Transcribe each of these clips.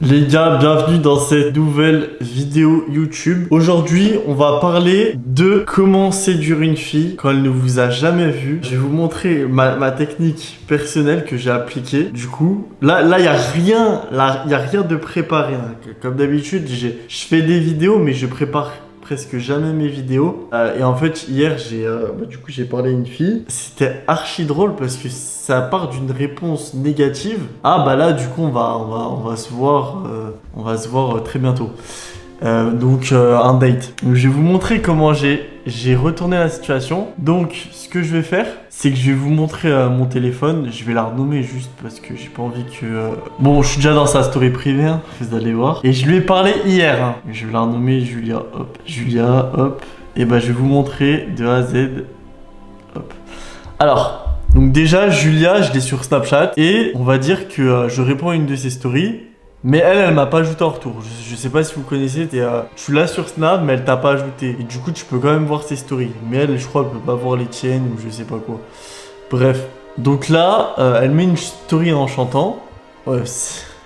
Les gars, bienvenue dans cette nouvelle vidéo YouTube. Aujourd'hui, on va parler de comment séduire une fille quand elle ne vous a jamais vu. Je vais vous montrer ma technique personnelle que j'ai appliquée. Du coup, là, il y a rien de préparé, hein. Comme d'habitude, je fais des vidéos, mais je prépare presque jamais mes vidéos. Et en fait, hier, j'ai parlé à une fille. C'était archi drôle parce que ça part d'une réponse négative. Ah bah là, du coup, on va se voir, très bientôt. Un date. Donc, je vais vous montrer comment j'ai retourné la situation. Donc, ce que je vais faire, c'est que je vais vous montrer mon téléphone. Je vais la renommer juste parce que j'ai pas envie que... Bon, je suis déjà dans sa story privée, hein, vous allez voir. Et je lui ai parlé hier. Hein. Je vais la renommer Julia, hop. Julia, hop. Et bah, je vais vous montrer de A à Z. Hop. Alors... Donc déjà, Julia, je l'ai sur Snapchat et on va dire que je réponds à une de ses stories, mais elle m'a pas ajouté en retour. Je sais pas si vous connaissez, tu l'as sur Snap, mais elle t'a pas ajouté. Et du coup, tu peux quand même voir ses stories. Mais elle, je crois, elle peut pas voir les tiennes ou je sais pas quoi. Bref. Donc là, elle met une story en chantant. Ouais,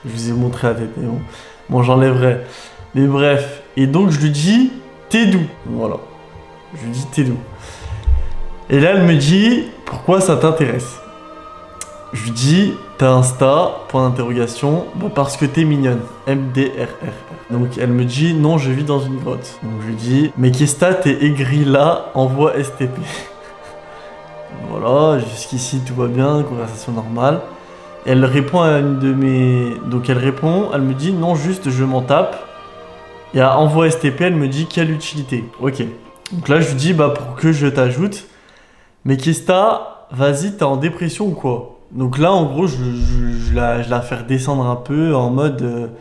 je vous ai montré la tête, mais bon, j'enlèverai. Mais bref. Et donc, je lui dis, t'es d'où? Voilà. Je lui dis, t'es d'où? Et là, elle me dit, pourquoi ça t'intéresse? Je lui dis, t'as Insta, point d'interrogation, bah parce que t'es mignonne, MDRR. Donc elle me dit, non, je vis dans une grotte. Donc je lui dis, mais qu'est-ce que t'es aigri là, envoie STP. Voilà, jusqu'ici tout va bien, conversation normale. Elle répond à une de mes... Donc elle répond, elle me dit, non, juste je m'en tape. Et à envoie STP, elle me dit, quelle utilité? Ok. Donc là, je lui dis, bah pour que je t'ajoute. Mais Kesta, vas-y, t'es en dépression ou quoi? Donc là, en gros, je la faire descendre un peu en mode...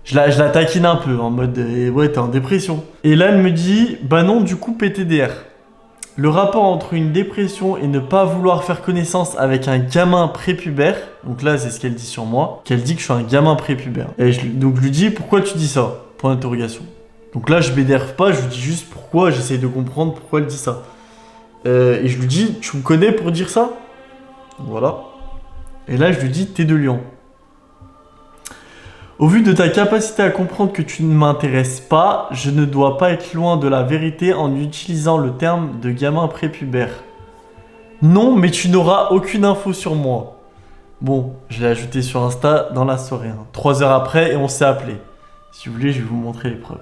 je la taquine un peu en mode... ouais, t'es en dépression. Et là, elle me dit, bah non, du coup, PTDR. Le rapport entre une dépression et ne pas vouloir faire connaissance avec un gamin prépubère. Donc là, c'est ce qu'elle dit sur moi. Qu'elle dit que je suis un gamin prépubère. Et donc je lui dis, pourquoi tu dis ça? Point d'interrogation. Donc là, je m'énerve pas, je lui dis juste pourquoi, j'essaie de comprendre pourquoi elle dit ça. Et je lui dis, tu me connais pour dire ça? Voilà. Et là, je lui dis, t'es de Lyon. Au vu de ta capacité à comprendre que tu ne m'intéresses pas, je ne dois pas être loin de la vérité en utilisant le terme de gamin prépubère. Non, mais tu n'auras aucune info sur moi. Bon, je l'ai ajouté sur Insta dans la soirée. 3 heures après, et on s'est appelé. Si vous voulez, je vais vous montrer les preuves.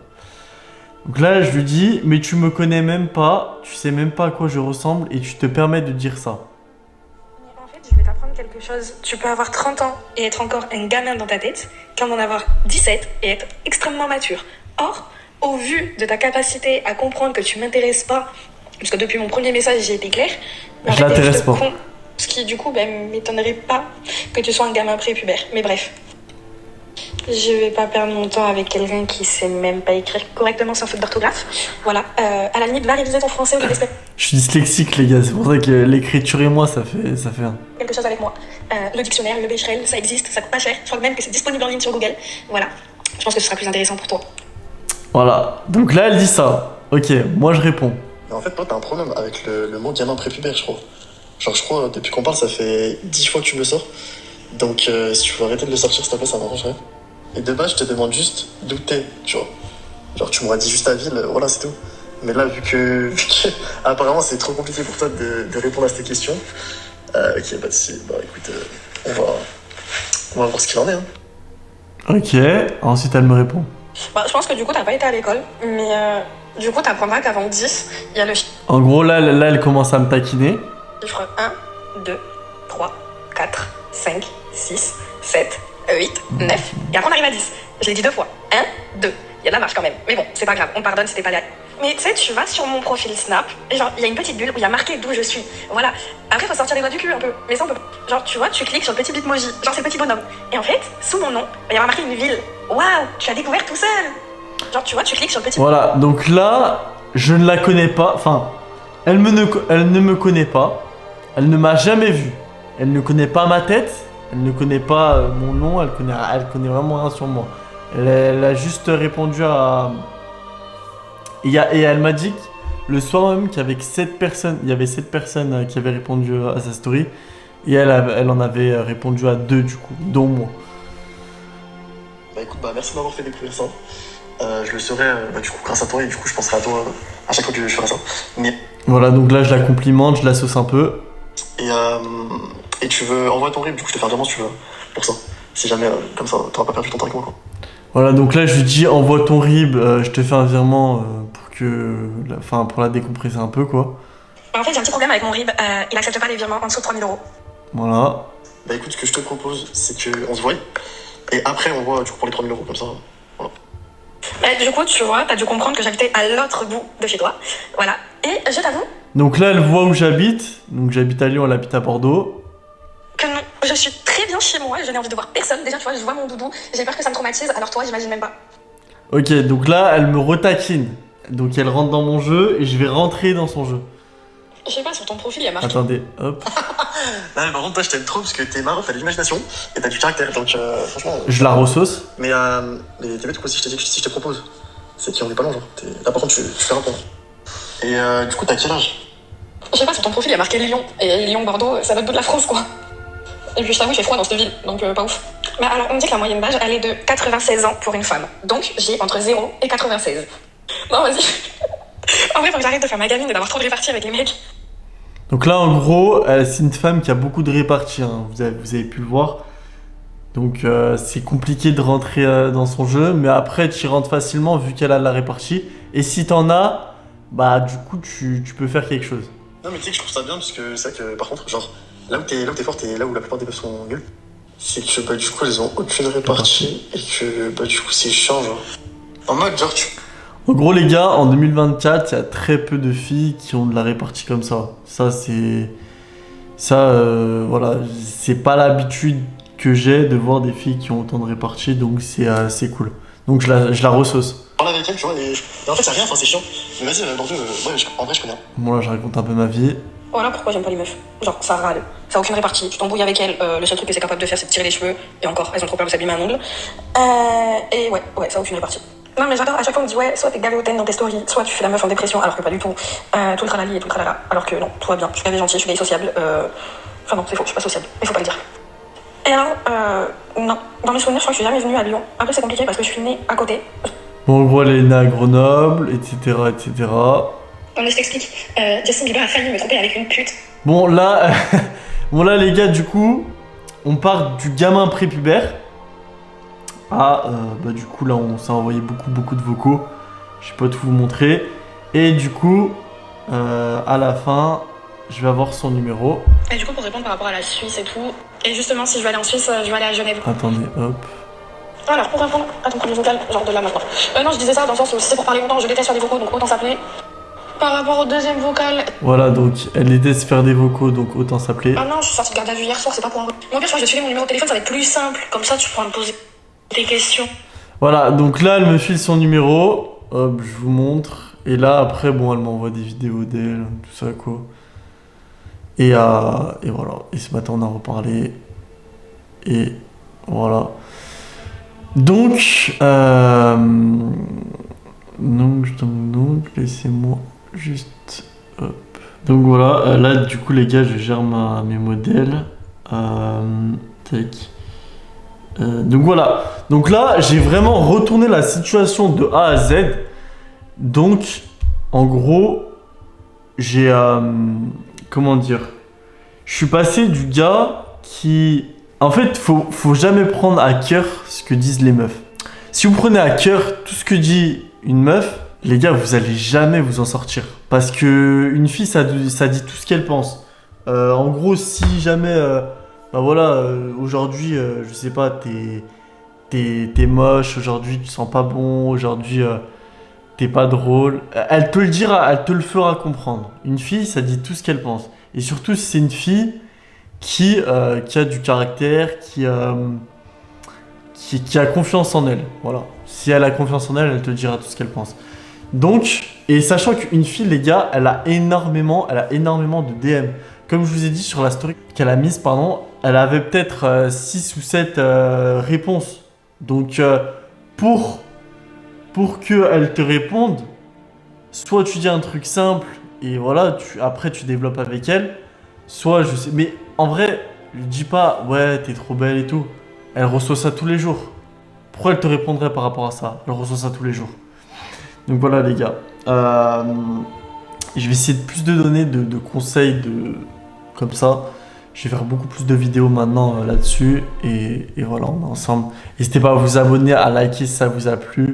Donc là, je lui dis, mais tu me connais même pas, tu sais même pas à quoi je ressemble et tu te permets de dire ça. En fait, je vais t'apprendre quelque chose. Tu peux avoir 30 ans et être encore un gamin dans ta tête, comme en avoir 17 et être extrêmement mature. Or, au vu de ta capacité à comprendre que tu m'intéresses pas, parce que depuis mon premier message, j'ai été claire, je l'intéresse pas. Ce qui, du coup, m'étonnerait pas que tu sois un gamin prépubère. Mais bref. Je vais pas perdre mon temps avec quelqu'un qui sait même pas écrire correctement sans faute d'orthographe. Voilà. À la limite, va réviser ton français au lieu d'espérer. Je suis dyslexique, les gars. C'est pour ça que l'écriture et moi, ça fait un. Quelque chose avec moi. Le dictionnaire, le Becherel, ça existe, ça coûte pas cher. Je crois même que c'est disponible en ligne sur Google. Voilà. Je pense que ce sera plus intéressant pour toi. Voilà. Donc là, elle dit ça. Ok, moi je réponds. Mais en fait, toi, t'as un problème avec le mot gamin prépubère, je crois. Genre, je crois, depuis qu'on parle, ça fait 10 fois que tu me le sors. Donc, si tu veux arrêter de le sortir, s'il te plaît, ça m'arrangerait. Et de base, je te demande juste d'où t'es, tu vois. Genre, tu m'aurais dit juste ta ville, voilà, c'est tout. Mais là, vu que apparemment, c'est trop compliqué pour toi de répondre à cette question. Ok, bah, écoute, on va voir ce qu'il en est, hein. Ok, ensuite elle me répond. Bah, je pense que du coup, t'as pas été à l'école, mais du coup, t'apprendras qu'avant 10, il y a le En gros, là, elle commence à me taquiner. chiffre 1, 2, 3, 4, 5, 6, 7, 8, 9. Et après, on arrive à 10. Je l'ai dit 2 fois. 1, 2. Il y a de la marge quand même. Mais bon, c'est pas grave. On pardonne si t'es pas là. Mais tu sais, tu vas sur mon profil Snap. Et genre, il y a une petite bulle où il y a marqué d'où je suis. Voilà. Après, faut sortir les doigts du cul un peu. Mais ça, on peut. Genre, tu vois, tu cliques sur le petit bitmoji. Genre, c'est le petit bonhomme. Et en fait, sous mon nom, il y a marqué une ville. Waouh, tu as découvert tout seul. Genre, tu vois, tu cliques sur le petit. Voilà, donc là, je ne la connais pas. Enfin, elle ne me connaît pas. Elle ne m'a jamais vu. Elle ne connaît pas ma tête. Elle ne connaît pas mon nom, elle connaît vraiment rien sur moi. Elle a juste répondu à... Et elle m'a dit que le soir même qu'il y avait 7 personnes, il y avait 7 personnes qui avaient répondu à sa story. Et elle en avait répondu à 2 du coup, dont moi. Bah Bah écoute, bah merci de m'avoir fait découvrir ça. Je le saurai du coup grâce à toi et du coup je penserai à toi à chaque fois que je ferai ça. Mais... Voilà, donc là je la complimente, je la sauce un peu. Et tu veux envoyer ton RIB, du coup je te fais un virement si tu veux pour ça. Si jamais comme ça t'auras pas perdu ton temps avec moi quoi. Voilà, donc là je lui dis envoie ton RIB, je te fais un virement pour la décompresser un peu quoi. En fait, j'ai un petit problème avec mon RIB. Il accepte pas les virements en dessous de 3000 €. Voilà. Bah écoute, ce que je te propose, c'est qu'on se voie. Et après, on voit du coup pour les 3000 € comme ça. Voilà. Du coup, tu vois, t'as dû comprendre que j'habitais à l'autre bout de chez toi. Voilà. Et je t'avoue Donc là elle voit où j'habite. Donc j'habite à Lyon, elle habite à Bordeaux. que non, je suis très bien chez moi. Je n'ai envie de voir personne. Déjà, tu vois, je vois mon doudou. J'ai peur que ça me traumatise. Alors toi, j'imagine même pas. Ok, donc là elle me retaquine. Donc elle rentre dans mon jeu et je vais rentrer dans son jeu. Je sais pas, sur ton profil, il y a marqué. Attendez, hop. Non mais par contre, toi je t'aime trop parce que t'es marrant, t'as de l'imagination et t'as du caractère. Donc franchement. Je la ressauce. Mais t'as vu du coup, si je te propose, c'est qu'on est pas loin, genre. Là par contre, tu fais répondre. Et du coup, t'as quel âge? Je sais pas, sur ton profil, il y a marqué Lyon. Et Lyon-Bordeaux, c'est à l'autre bout de la France, quoi. Et puis je t'avoue, il fait froid dans cette ville, donc pas ouf. Mais alors, on me dit que la moyenne d'âge, elle est de 96 ans pour une femme. Donc, j'ai entre 0 et 96. Non, vas-y. En vrai, faut que j'arrête de faire ma gamine et d'avoir trop de réparties avec les mecs. Donc là en gros, c'est une femme qui a beaucoup de réparties, hein. Vous avez pu le voir. Donc c'est compliqué de rentrer dans son jeu, mais après tu y rentres facilement vu qu'elle a de la répartie. Et si t'en as, bah du coup tu peux faire quelque chose. Non mais tu sais que je trouve ça bien parce que c'est vrai que par contre, genre, là où t'es forte et là où la plupart des meufs sont nulles, c'est que bah du coup elles ont aucune répartie et que bah du coup c'est chiant genre. En mode genre tu... En gros les gars, en 2024, il y a très peu de filles qui ont de la répartie comme ça. Voilà, c'est pas l'habitude que j'ai de voir des filles qui ont autant de répartie, donc c'est cool. Donc je la ressauce. Je parle avec elle, tu vois, et en fait c'est rien, enfin c'est chiant. Mais vas-y, Bordeaux, ouais, en vrai je connais. Bon là je raconte un peu ma vie. Voilà pourquoi j'aime pas les meufs. Genre, ça râle. Ça a aucune répartie. Tu t'embrouilles avec elles. Le seul truc que c'est capable de faire, c'est de tirer les cheveux. Et encore, elles ont trop peur de s'abîmer un ongle. Et ouais, ça a aucune répartie. Non, mais j'adore. À chaque fois, on me dit, ouais, soit t'es gavé au ten dans tes stories, soit tu fais la meuf en dépression, alors que pas du tout. Tout le tralali et tout le tralala. Alors que non, tout va bien. Je suis gavé gentil, je suis gay sociable. Enfin, non, c'est faux, je suis pas sociable. Il faut pas le dire. Et alors, non. Dans mes souvenirs, je crois que je suis jamais venue à Lyon. Après, c'est compliqué parce que je suis née à côté. Bon en gros elle est née à Grenoble, etc. etc. Non, mais je t'explique. Justin Bieber a failli me tromper avec une pute. Bon là, bon là les gars, du coup, on part du gamin prépubère à bah du coup là on s'est envoyé beaucoup de vocaux. Je vais pas tout vous montrer. Et du coup, à la fin, je vais avoir son numéro. Et du coup, pour répondre par rapport à la Suisse et tout. Et justement, si je veux aller en Suisse, je vais aller à Genève. Attendez, hop. Alors, pour répondre à ton premier vocal, genre de là maintenant. Non, je disais ça dans le sens où si c'est pour parler longtemps, je déteste faire des vocaux, donc autant s'appeler. Par rapport au deuxième vocal. Voilà, donc elle déteste faire des vocaux, donc autant s'appeler. Ah non, je suis sortie de garde à vue hier soir, c'est pas pour un. Moi, bien, je crois que je vais te filer mon numéro de téléphone, ça va être plus simple. Comme ça, tu pourras me poser des questions. Voilà, donc là elle me file son numéro. Hop, je vous montre. Et là après, bon, elle m'envoie des vidéos d'elle, tout ça quoi. Et voilà. Et ce matin on a reparlé. Et voilà. Donc, laissez-moi juste. Hop. Donc voilà, là du coup les gars, je gère mes modèles. Tac. Donc voilà. Donc là, j'ai vraiment retourné la situation de A à Z. Donc, en gros, j'ai comment dire, je suis passé du gars qui, en fait, faut jamais prendre à cœur ce que disent les meufs. Si vous prenez à cœur tout ce que dit une meuf, les gars, vous allez jamais vous en sortir. Parce que une fille, ça dit tout ce qu'elle pense. En gros, si jamais, bah voilà, aujourd'hui, je sais pas, t'es moche, aujourd'hui tu sens pas bon, aujourd'hui t'es pas drôle. Elle te le dira, elle te le fera comprendre. Une fille, ça dit tout ce qu'elle pense. Et surtout si c'est une fille qui a du caractère, qui a confiance en elle. Voilà. Si elle a confiance en elle, elle te dira tout ce qu'elle pense. Donc, et sachant qu'une fille, les gars, elle a énormément de DM. Comme je vous ai dit sur la story qu'elle a mise, pardon, elle avait peut-être 6 ou 7 réponses. Donc, pour qu'elle te réponde, soit tu dis un truc simple et voilà, après tu développes avec elle, soit je sais. Mais en vrai, je dis pas, ouais, t'es trop belle et tout. Elle reçoit ça tous les jours. pourquoi elle te répondrait par rapport à ça? Elle reçoit ça tous les jours. Donc voilà les gars. Je vais essayer de plus de donner de conseils comme ça. Je vais faire beaucoup plus de vidéos maintenant là-dessus. Et voilà, on est ensemble. N'hésitez pas à vous abonner, à liker si ça vous a plu.